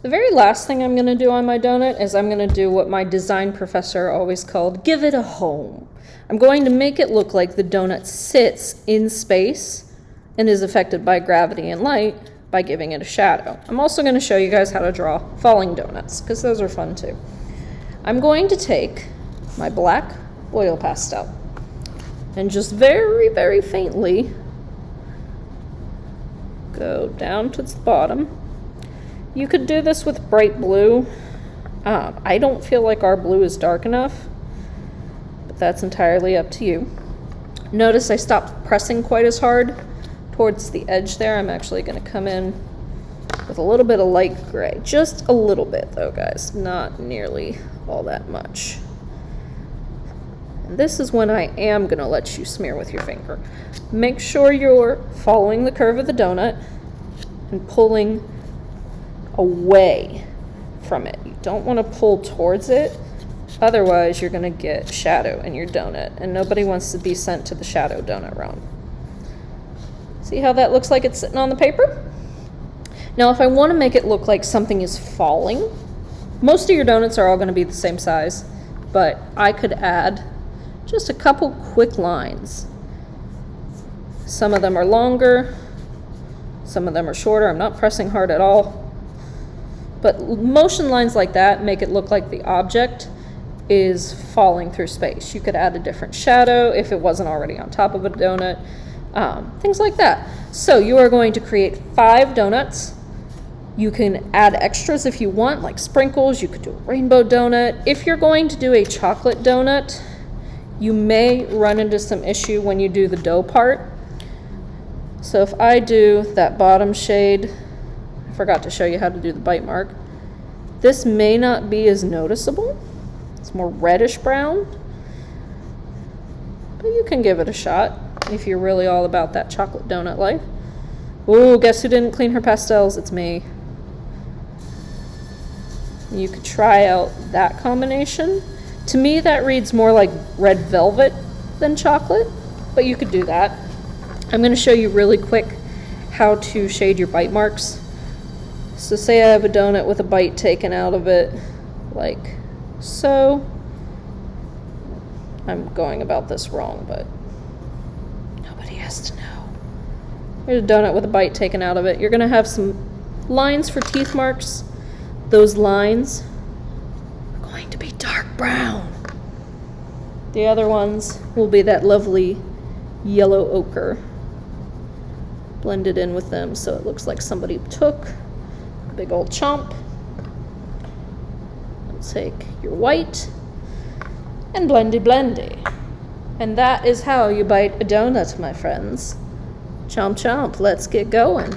The very last thing I'm going to do on my donut is I'm going to do what my design professor always called, give it a home. I'm going to make it look like the donut sits in space and is affected by gravity and light by giving it a shadow. I'm also going to show you guys how to draw falling donuts, because those are fun too. I'm going to take my black oil pastel and just very, very faintly go down to the bottom. You could do this with bright blue. I don't feel like our blue is dark enough, but that's entirely up to you. Notice I stopped pressing quite as hard towards the edge there. I'm actually going to come in with a little bit of light gray. Just a little bit though, guys. Not nearly all that much. And this is when I am going to let you smear with your finger. Make sure you're following the curve of the donut and pulling away from it. You don't want to pull towards it, otherwise you're going to get shadow in your donut, and nobody wants to be sent to the shadow donut round. See how that looks like it's sitting on the paper? Now if I want to make it look like something is falling, most of your donuts are all going to be the same size, but I could add just a couple quick lines. Some of them are longer, some of them are shorter. I'm not pressing hard at all. But motion lines like that make it look like the object is falling through space. You could add a different shadow if it wasn't already on top of a donut, things like that. So you are going to create 5 donuts. You can add extras if you want, like sprinkles. You could do a rainbow donut. If you're going to do a chocolate donut, you may run into some issue when you do the dough part. So if I do that bottom shade, forgot to show you how to do the bite mark. This may not be as noticeable. It's more reddish brown, but you can give it a shot if you're really all about that chocolate donut life. Oh, guess who didn't clean her pastels? It's me. You could try out that combination. To me, that reads more like red velvet than chocolate, but you could do that. I'm going to show you really quick how to shade your bite marks. So say I have a donut with a bite taken out of it, like so. I'm going about this wrong, but nobody has to know. Here's a donut with a bite taken out of it. You're going to have some lines for teeth marks. Those lines are going to be dark brown. The other ones will be that lovely yellow ochre blended in with them, so it looks like somebody took big old chomp. Take your white and blendy. And that is how you bite a donut, my friends. Chomp chomp, let's get going.